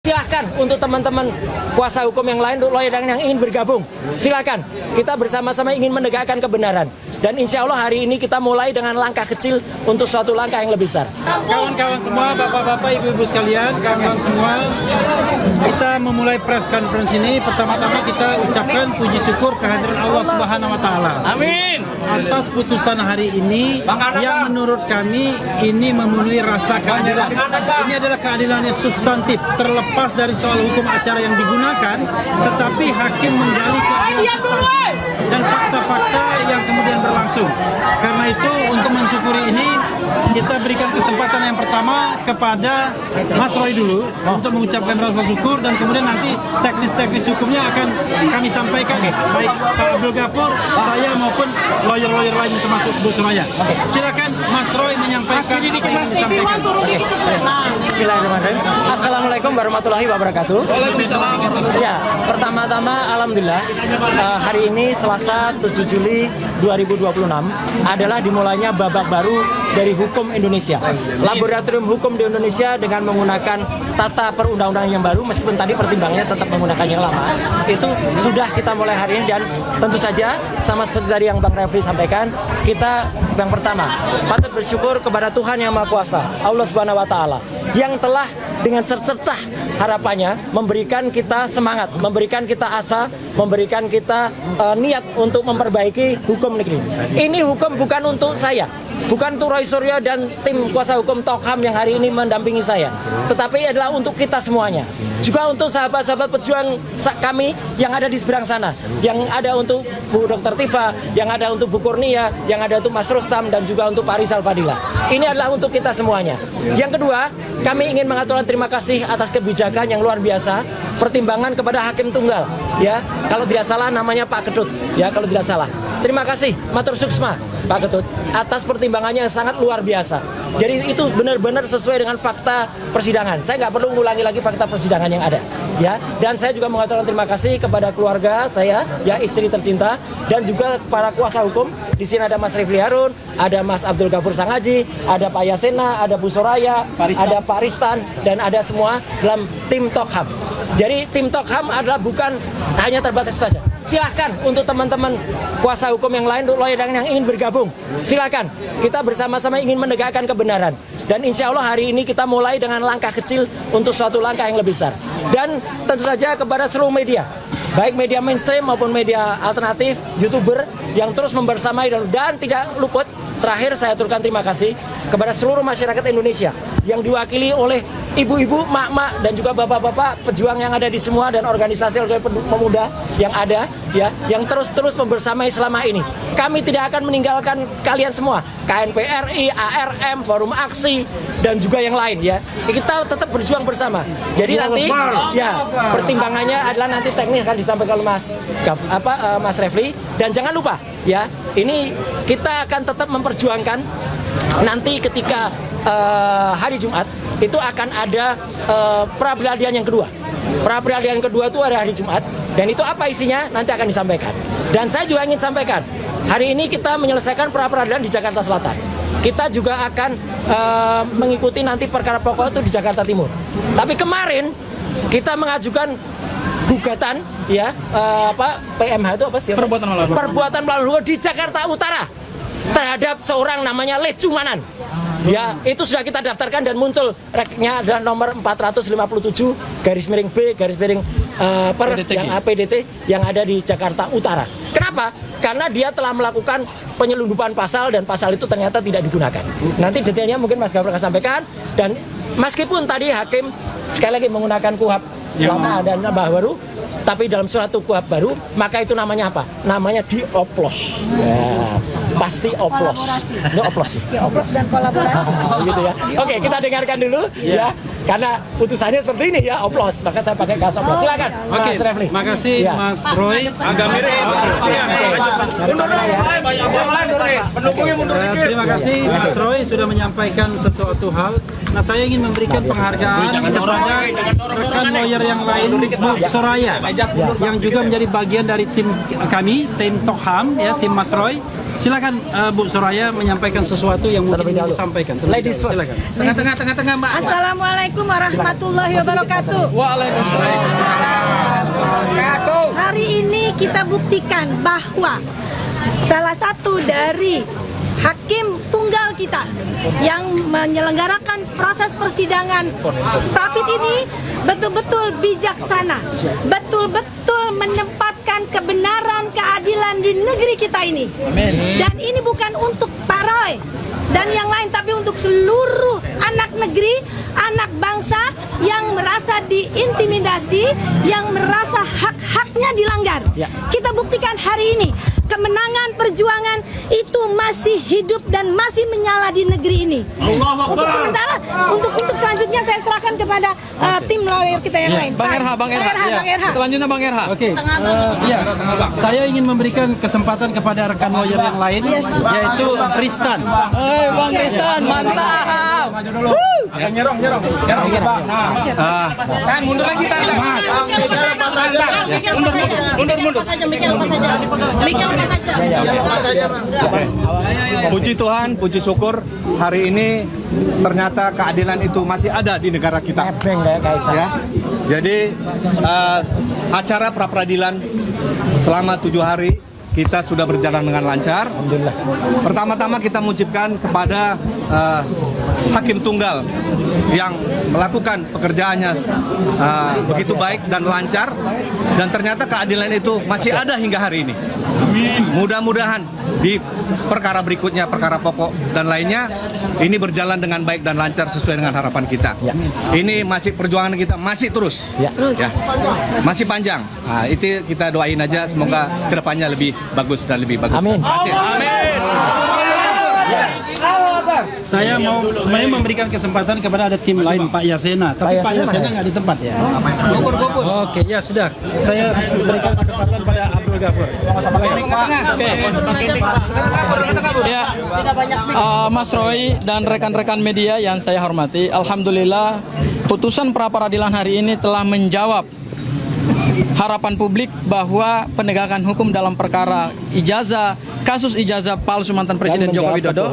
Silahkan untuk teman-teman kuasa hukum yang lain, untuk lawyer yang ingin bergabung, silahkan. Kita bersama-sama ingin menegakkan kebenaran. Dan insya Allah hari ini kita mulai dengan langkah kecil untuk suatu langkah yang lebih besar. Kawan-kawan semua, bapak-bapak, ibu-ibu sekalian, kawan-kawan semua, kita memulai press conference ini. Pertama-tama kita ucapkan puji syukur kehadiran Allah Subhanahu wa Ta'ala. Amin. Atas putusan hari ini yang menurut kami ini memenuhi rasa keadilan. Ini adalah keadilan yang substantif, terlepas dari soal hukum acara yang digunakan, tetapi hakim menggali keadilan substantif dan fakta-fakta yang kemudian berlangsung. Karena itu untuk mensyukuri ini kita berikan kesempatan yang pertama kepada Mas Roy dulu untuk mengucapkan rasa syukur, dan kemudian nanti teknis-teknis hukumnya akan kami sampaikan, baik Pak Abdul Ghafur, saya maupun lawyer-lawyer lain termasuk Bu Suraya. Silakan Mas Roy menyampaikan apa yang ingin disampaikan. Bismillahirrahmanirrahim. Assalamualaikum warahmatullahi wabarakatuh. Ya, pertama-tama alhamdulillah hari ini Selasa 7 Juli 2026 adalah dimulainya babak baru dari hukum Indonesia. Laboratorium hukum di Indonesia dengan menggunakan tata perundang-undangan yang baru, meskipun tadi pertimbangannya tetap menggunakan yang lama, itu sudah kita mulai hari ini. Dan tentu saja sama seperti tadi yang Bang Refli sampaikan, kita yang pertama patut bersyukur kepada Tuhan Yang Maha Kuasa, Allah Subhanahu wa Ta'ala, yang telah dengan secercah harapannya memberikan kita semangat, memberikan kita asa, memberikan kita niat untuk memperbaiki hukum negeri. Ini hukum bukan untuk saya, bukan untuk Roy Suryo dan tim kuasa hukum Tokham yang hari ini mendampingi saya, tetapi adalah untuk kita semuanya. Juga untuk sahabat-sahabat pejuang kami yang ada di seberang sana, yang ada untuk Bu Dr. Tifa, yang ada untuk Bu Kurnia, yang ada untuk Mas Rustam, dan juga untuk Pak Rizal Fadila. Ini adalah untuk kita semuanya. Yang kedua, kami ingin mengaturkan terima kasih atas kebijakan yang luar biasa, pertimbangan kepada hakim tunggal, ya, kalau tidak salah namanya Pak Ketut, ya, kalau tidak salah. Terima kasih, matur suksma Pak Ketut, atas pertimbangannya yang sangat luar biasa. Jadi itu benar-benar sesuai dengan fakta persidangan. Saya nggak perlu mengulangi lagi fakta persidangan yang ada, ya. Dan saya juga mengaturkan terima kasih kepada keluarga saya, ya, istri tercinta, dan juga para kuasa hukum. Di sini ada Mas Refli Harun, ada Mas Abdul Ghafur Sangaji, ada Pak Yasena, ada Bu Soraya, ada Pak Ristan, dan ada semua dalam tim Tokham. Jadi tim Tokham adalah bukan hanya terbatas saja. Silahkan untuk teman-teman kuasa hukum yang lain, untuk lawyer yang ingin bergabung, silahkan. Kita bersama-sama ingin menegakkan kebenaran. Dan insya Allah hari ini kita mulai dengan langkah kecil untuk suatu langkah yang lebih besar. Dan tentu saja kepada seluruh media, baik media mainstream maupun media alternatif, YouTuber yang terus membersamai, dan tidak luput, terakhir saya aturkan terima kasih kepada seluruh masyarakat Indonesia yang diwakili oleh ibu-ibu, mak-mak, dan juga bapak-bapak pejuang yang ada di semua, dan organisasi pemuda yang ada, ya, yang terus-terus membersamai selama ini. Kami tidak akan meninggalkan kalian semua, KNPRI, ARM, Forum Aksi, dan juga yang lain, ya. Kita tetap berjuang bersama. Jadi nanti, ya, pertimbangannya adalah nanti teknis akan disampaikan oleh Mas Refli. Dan jangan lupa, ya, ini kita akan tetap memperjuangkan nanti ketika hari Jumat itu akan ada pra-peradilan yang kedua. Pra-peradilan yang kedua itu ada hari Jumat, dan itu apa isinya nanti akan disampaikan. Dan saya juga ingin sampaikan, hari ini kita menyelesaikan pra-peradilan di Jakarta Selatan. Kita juga akan mengikuti nanti perkara pokok itu di Jakarta Timur. Tapi kemarin kita mengajukan gugatan, ya, PMH itu apa sih? Perbuatan melawan hukum di Jakarta Utara terhadap seorang namanya Lecumanan. Ya, itu sudah kita daftarkan dan muncul reknya adalah nomor 457/B/B/per yang APDT yang ada di Jakarta Utara. Kenapa? Karena dia telah melakukan penyelundupan pasal, dan pasal itu ternyata tidak digunakan. Nanti detailnya mungkin Mas Ghafur akan sampaikan. Dan meskipun tadi hakim sekali lagi menggunakan KUHP lama dan baru, tapi dalam suatu KUHP baru, maka itu namanya apa? Namanya dioplos. Ya, pasti oplos. Ini oplos. Ya, oplos dan kolaborasi. Gitu ya. Oke, kita dengarkan dulu, ya. Karena putusannya seperti ini, ya, oplos. Maka saya pakai gas oplos. Silakan, Oke, Mas Refli. makasih, Ya. Mas Roy. Agak mirip. Terima kasih Mas Roy sudah menyampaikan sesuatu hal. Nah, saya ingin memberikan penghargaan kepada rekan lawyer yang lain, Bu Soraya, yang juga menjadi bagian dari tim kami, tim Tokham, ya, tim Mas Roy. Silakan Bu Soraya menyampaikan sesuatu yang mungkin ingin disampaikan. Ladies first. Silakan. Tengah-tengah Mbak. Assalamualaikum warahmatullahi wabarakatuh. Waalaikumsalam. Hari ini kita buktikan bahwa salah satu dari hakim tunggal kita yang menyelenggarakan proses persidangan Rapid ini betul-betul bijaksana, betul-betul menempatkan kebenaran keadilan di negeri kita ini. Dan ini bukan untuk Pak Roy dan yang lain, tapi untuk seluruh anak negeri, anak bangsa yang merasa diintimidasi, yang merasa hak-haknya dilanggar. Kita buktikan hari ini kemenangan perjuangan itu masih hidup dan masih menyala di negeri ini. Untuk sementara, untuk selanjutnya saya serahkan kepada tim lawyer kita yang lain. Bang Erha. Selanjutnya Bang Erha. Oke, saya ingin memberikan kesempatan kepada rekan lawyer yang lain, yaitu Tristan. Bang Tristan, mantap. Mundur lagi, Puji Tuhan, puji syukur hari ini ternyata keadilan itu masih ada di negara kita. Ya. Jadi acara pra peradilan selama 7 hari kita sudah berjalan dengan lancar. Pertama-tama kita mengucapkan kepada hakim tunggal yang melakukan pekerjaannya begitu baik dan lancar, dan ternyata keadilan itu masih ada hingga hari ini. Mudah-mudahan di perkara berikutnya, perkara pokok dan lainnya, ini berjalan dengan baik dan lancar sesuai dengan harapan kita. Ini masih perjuangan kita masih terus, ya, masih panjang. Nah, itu kita doain aja, semoga kedepannya lebih bagus dan lebih bagus. Amin. Amin. Saya mau sebenarnya memberikan kesempatan kepada ada tim lain, Pak Yasena, tapi Pak Yasena nggak di tempat ya. Oke, ya sudah. Saya berikan kesempatan pada Abdul Ghafur. Ya, Mas Roy dan rekan-rekan media yang saya hormati, alhamdulillah putusan pra peradilan hari ini telah menjawab harapan publik bahwa penegakan hukum dalam perkara kasus ijazah palsu mantan Presiden Joko Widodo,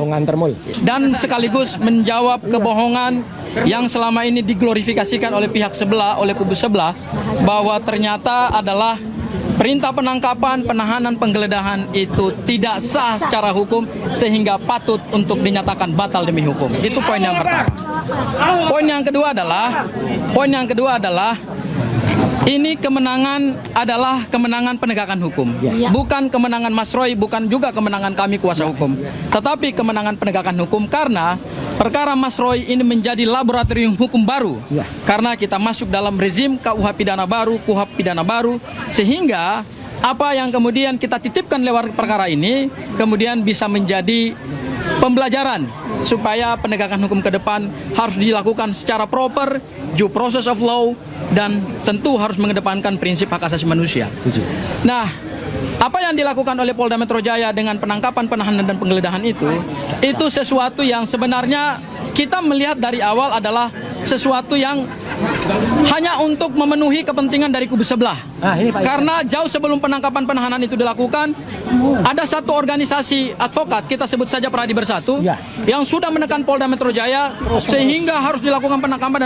dan sekaligus menjawab kebohongan yang selama ini diglorifikasikan oleh pihak sebelah, oleh kubu sebelah, bahwa ternyata adalah perintah penangkapan, penahanan, penggeledahan itu tidak sah secara hukum sehingga patut untuk dinyatakan batal demi hukum. Itu poin yang pertama. Poin yang kedua adalah ini kemenangan adalah kemenangan penegakan hukum. Bukan kemenangan Mas Roy, bukan juga kemenangan kami kuasa hukum. Tetapi kemenangan penegakan hukum karena perkara Mas Roy ini menjadi laboratorium hukum baru. Karena kita masuk dalam rezim KUH pidana baru, KUHP pidana baru, sehingga apa yang kemudian kita titipkan lewat perkara ini kemudian bisa menjadi pembelajaran supaya penegakan hukum ke depan harus dilakukan secara proper, due process of law, dan tentu harus mengedepankan prinsip hak asasi manusia. Nah, apa yang dilakukan oleh Polda Metro Jaya dengan penangkapan, penahanan, dan penggeledahan itu sesuatu yang sebenarnya kita melihat dari awal adalah sesuatu yang hanya untuk memenuhi kepentingan dari kubu sebelah. Karena jauh sebelum penangkapan penahanan itu dilakukan, ada satu organisasi advokat, kita sebut saja Pradi Bersatu, yang sudah menekan Polda Metro Jaya sehingga harus dilakukan penangkapan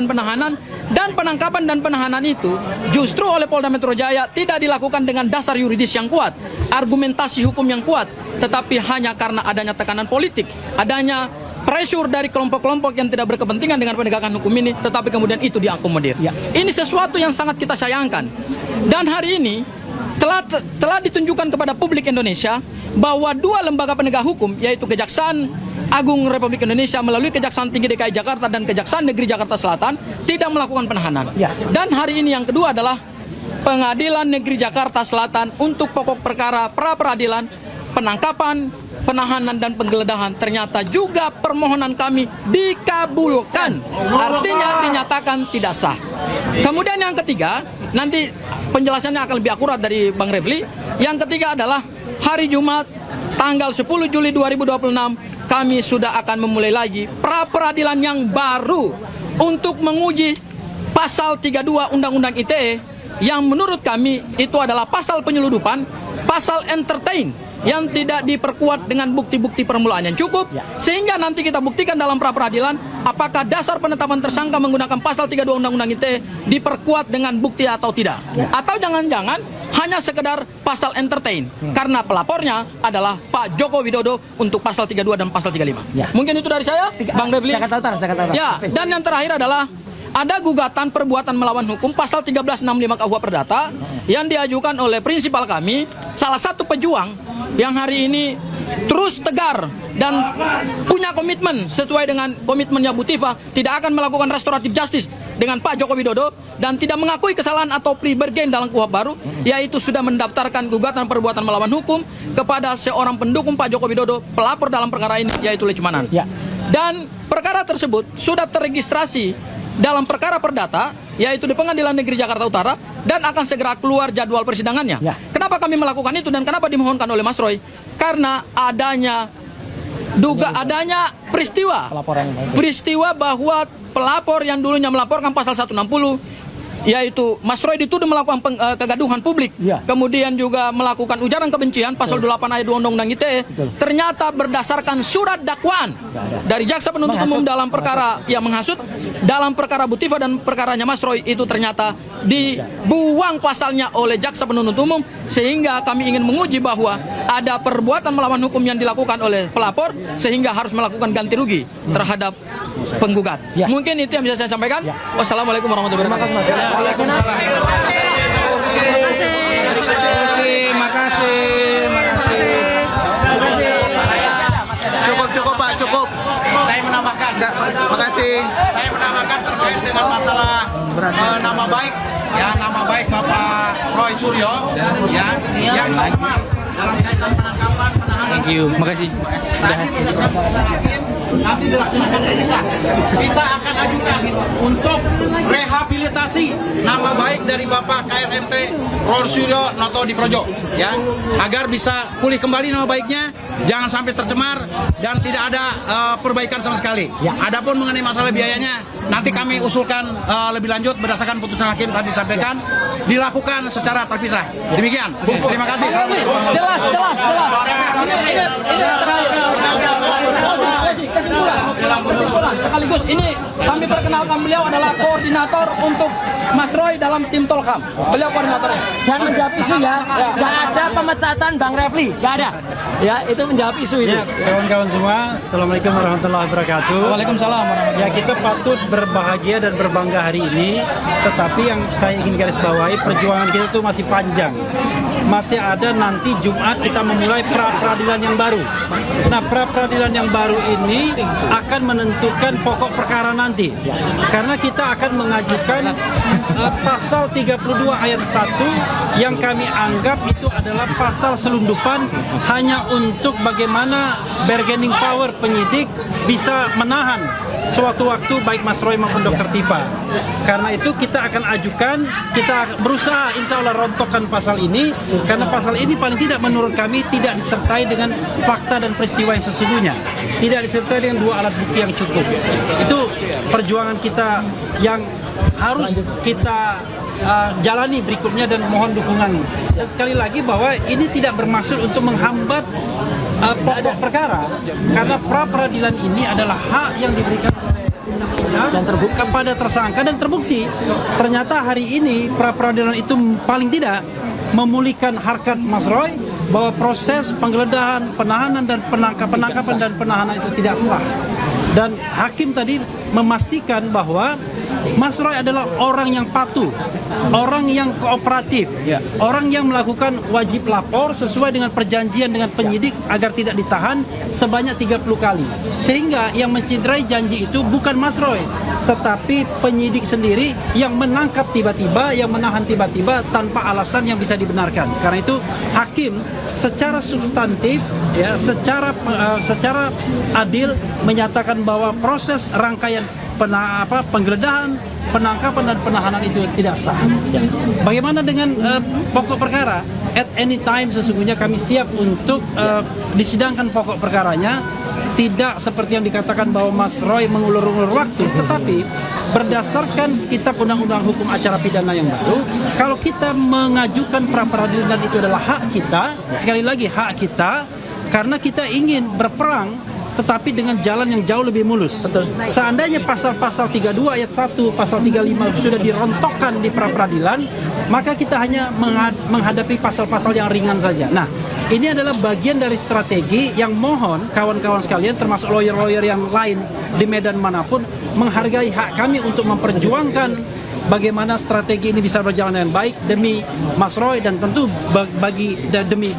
dan penahanan itu justru oleh Polda Metro Jaya tidak dilakukan dengan dasar yuridis yang kuat, argumentasi hukum yang kuat, tetapi hanya karena adanya tekanan politik, adanya pressure dari kelompok-kelompok yang tidak berkepentingan dengan penegakan hukum ini, tetapi kemudian itu diakomodir. Ini sesuatu yang sangat kita sayangkan. Dan hari ini telah ditunjukkan kepada publik Indonesia bahwa dua lembaga penegak hukum, yaitu Kejaksaan Agung Republik Indonesia melalui Kejaksaan Tinggi DKI Jakarta dan Kejaksaan Negeri Jakarta Selatan tidak melakukan penahanan. Dan hari ini yang kedua adalah Pengadilan Negeri Jakarta Selatan untuk pokok perkara pra peradilan, penangkapan, penahanan, dan penggeledahan, ternyata juga permohonan kami dikabulkan, artinya dinyatakan tidak sah. Kemudian yang ketiga, nanti penjelasannya akan lebih akurat dari Bang Refli. Yang ketiga adalah hari Jumat tanggal 10 Juli 2026 kami sudah akan memulai lagi pra peradilan yang baru untuk menguji pasal 32 Undang-Undang ITE yang menurut kami itu adalah pasal penyeludupan, pasal entertain, yang tidak diperkuat dengan bukti-bukti permulaan yang cukup, sehingga nanti kita buktikan dalam pra peradilan apakah dasar penetapan tersangka menggunakan pasal 32 Undang-Undang ITE diperkuat dengan bukti atau tidak, atau jangan-jangan hanya sekedar pasal entertain karena pelapornya adalah Pak Joko Widodo untuk pasal 32 dan pasal 35. Mungkin itu dari saya, Bang Refli. Jakarta Utara. Ya, dan yang terakhir adalah ada gugatan perbuatan melawan hukum pasal 1365 KUH Perdata yang diajukan oleh prinsipal kami, salah satu pejuang yang hari ini terus tegar dan punya komitmen sesuai dengan komitmennya Bu Tifa, tidak akan melakukan restoratif justice dengan Pak Joko Widodo dan tidak mengakui kesalahan atau plea bargain dalam KUHP baru, yaitu sudah mendaftarkan gugatan perbuatan melawan hukum kepada seorang pendukung Pak Joko Widodo, pelapor dalam perkara ini, yaitu Lechmanan. Dan perkara tersebut sudah terregistrasi dalam perkara perdata, yaitu di Pengadilan Negeri Jakarta Utara, dan akan segera keluar jadwal persidangannya. Kenapa kami melakukan itu dan kenapa dimohonkan oleh Mas Roy? Karena adanya peristiwa bahwa pelapor yang dulunya melaporkan pasal 160, yaitu Mas Roy dituduh melakukan kegaduhan publik, kemudian juga melakukan ujaran kebencian pasal 8 ayat 2 Undang-Undang ITE, ternyata berdasarkan surat dakwaan dari jaksa penuntut umum dalam perkara yang menghasut, dalam perkara Bu Tifa dan perkaranya Mas Roy itu ternyata dibuang pasalnya oleh jaksa penuntut umum, sehingga kami ingin menguji bahwa ada perbuatan melawan hukum yang dilakukan oleh pelapor sehingga harus melakukan ganti rugi terhadap penggugat. Mungkin itu yang bisa saya sampaikan. Wassalamualaikum warahmatullahi wabarakatuh. Terima kasih. Cukup Pak, cukup. Saya menambahkan. Makasih. Saya menambahkan terkait dengan masalah nama baik Bapak Roy Suryo, yang tercemar dalam kaitan penangkapan, penahanan. Thank you. Makasih. Nanti dilaksanakan terpisah. Kita akan ajukan untuk rehabilitasi nama baik dari Bapak KRMT Roy Suryo Noto di Projo, agar bisa pulih kembali nama baiknya, jangan sampai tercemar dan tidak ada perbaikan sama sekali. Adapun mengenai masalah biayanya, nanti kami usulkan lebih lanjut berdasarkan putusan hakim tadi disampaikan, dilakukan secara terpisah. Demikian. Terima kasih. Jelas. Kesimpulan. Sekaligus ini kami perkenalkan beliau adalah koordinator untuk Mas Roy dalam tim Tolkam. Beliau koordinatornya. Dan menjawab isu nggak ada pemecatan Bang Refli, nggak ada. Itu menjawab isu itu. Kawan-kawan semua, Assalamualaikum warahmatullahi wabarakatuh. Waalaikumsalam warahmatullahi Kita patut berbahagia dan berbangga hari ini, tetapi yang saya ingin garis bawahi, perjuangan kita itu masih panjang. Masih ada nanti Jumat kita memulai pra-peradilan yang baru. Nah, pra-peradilan yang baru ini akan menentukan pokok perkara nanti. Karena kita akan mengajukan pasal 32 ayat 1 yang kami anggap itu adalah pasal selundupan hanya untuk bagaimana bargaining power penyidik bisa menahan sewaktu-waktu baik Mas Roy maupun Dr. Tifa. Karena itu kita akan ajukan, kita berusaha insya Allah rontokkan pasal ini, karena pasal ini paling tidak menurut kami tidak disertai dengan fakta dan peristiwa yang sesungguhnya, tidak disertai dengan dua alat bukti yang cukup. Itu perjuangan kita yang harus kita jalani berikutnya dan mohon dukungan. Dan sekali lagi bahwa ini tidak bermaksud untuk menghambat pokok perkara, karena pra peradilan ini adalah hak yang diberikan oleh undang-undang dan terbukti kepada tersangka dan terbukti. Ternyata hari ini pra peradilan itu paling tidak memulihkan harkat Mas Roy bahwa proses penggeledahan, penahanan dan penangkapan dan penahanan itu tidak sah. Dan hakim tadi memastikan bahwa Mas Roy adalah orang yang patuh, orang yang kooperatif, orang yang melakukan wajib lapor sesuai dengan perjanjian dengan penyidik agar tidak ditahan sebanyak 30 kali. Sehingga yang menciderai janji itu bukan Mas Roy, tetapi penyidik sendiri yang menangkap tiba-tiba, yang menahan tiba-tiba tanpa alasan yang bisa dibenarkan. Karena itu hakim secara substantif, secara adil menyatakan bahwa proses rangkaian penggeledahan, penangkapan dan penahanan itu tidak sah. Bagaimana dengan pokok perkara? At any time sesungguhnya kami siap untuk disidangkan pokok perkaranya tidak seperti yang dikatakan bahwa Mas Roy mengulur-ulur waktu, tetapi berdasarkan kitab undang-undang hukum acara pidana yang baru, kalau kita mengajukan pra-peradilan itu adalah hak kita, sekali lagi hak kita, karena kita ingin berperang tetapi dengan jalan yang jauh lebih mulus. Betul. Seandainya pasal-pasal 32 ayat 1, pasal 35 sudah dirontokkan di pra-peradilan, maka kita hanya menghadapi pasal-pasal yang ringan saja. Nah, ini adalah bagian dari strategi yang mohon kawan-kawan sekalian, termasuk lawyer-lawyer yang lain di medan manapun, menghargai hak kami untuk memperjuangkan bagaimana strategi ini bisa berjalan dengan baik demi Mas Roy dan tentu demi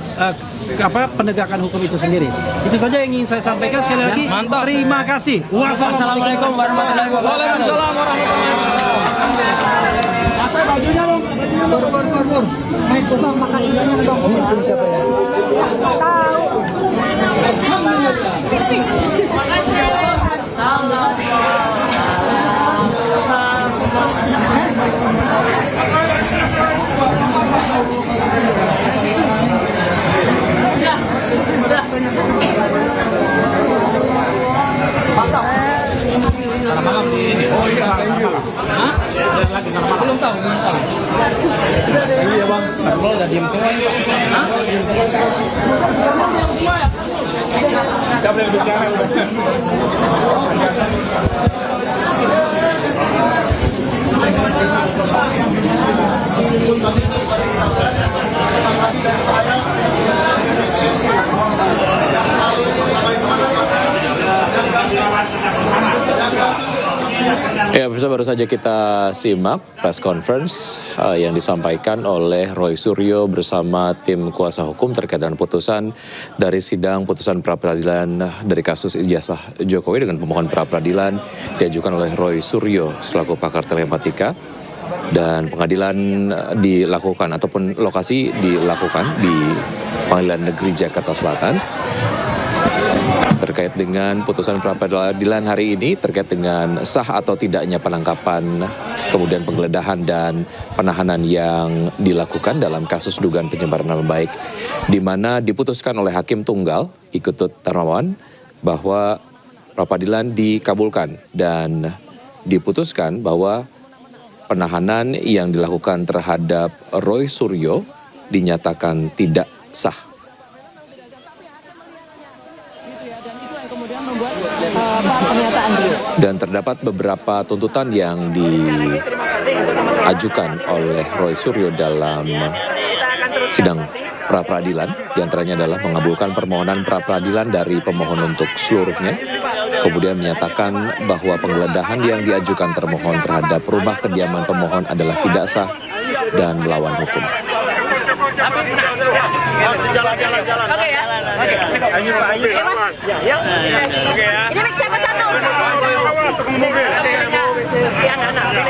penegakan hukum itu sendiri. Itu saja yang ingin saya sampaikan. Sekali lagi, Mantap. terima kasih. Wassalamualaikum warahmatullahi wabarakatuh. Waalaikumsalam warahmatullahi Belum tahu. Iya bang. Ya, pemirsa, baru saja kita simak press conference yang disampaikan oleh Roy Suryo bersama tim kuasa hukum terkait dengan putusan dari sidang putusan pra-peradilan dari kasus ijazah Jokowi dengan pemohon pra-peradilan diajukan oleh Roy Suryo selaku pakar telematika, dan pengadilan dilakukan ataupun lokasi dilakukan di Pengadilan Negeri Jakarta Selatan. Terkait dengan putusan pra-peradilan hari ini terkait dengan sah atau tidaknya penangkapan, kemudian penggeledahan dan penahanan yang dilakukan dalam kasus dugaan pencemaran nama baik, di mana diputuskan oleh Hakim Tunggal Iketut Darmawan bahwa pra-peradilan dikabulkan dan diputuskan bahwa penahanan yang dilakukan terhadap Roy Suryo dinyatakan tidak sah. Dan terdapat beberapa tuntutan yang diajukan oleh Roy Suryo dalam sidang pra-peradilan. Di antaranya adalah mengabulkan permohonan pra-peradilan dari pemohon untuk seluruhnya. Kemudian menyatakan bahwa penggeledahan yang diajukan termohon terhadap rumah kediaman pemohon adalah tidak sah dan melawan hukum. Jalan-jalan. Oke ya. Ayo Mas. Ya. Oke ya. Ini mic siapa satu? Ini anak-anak.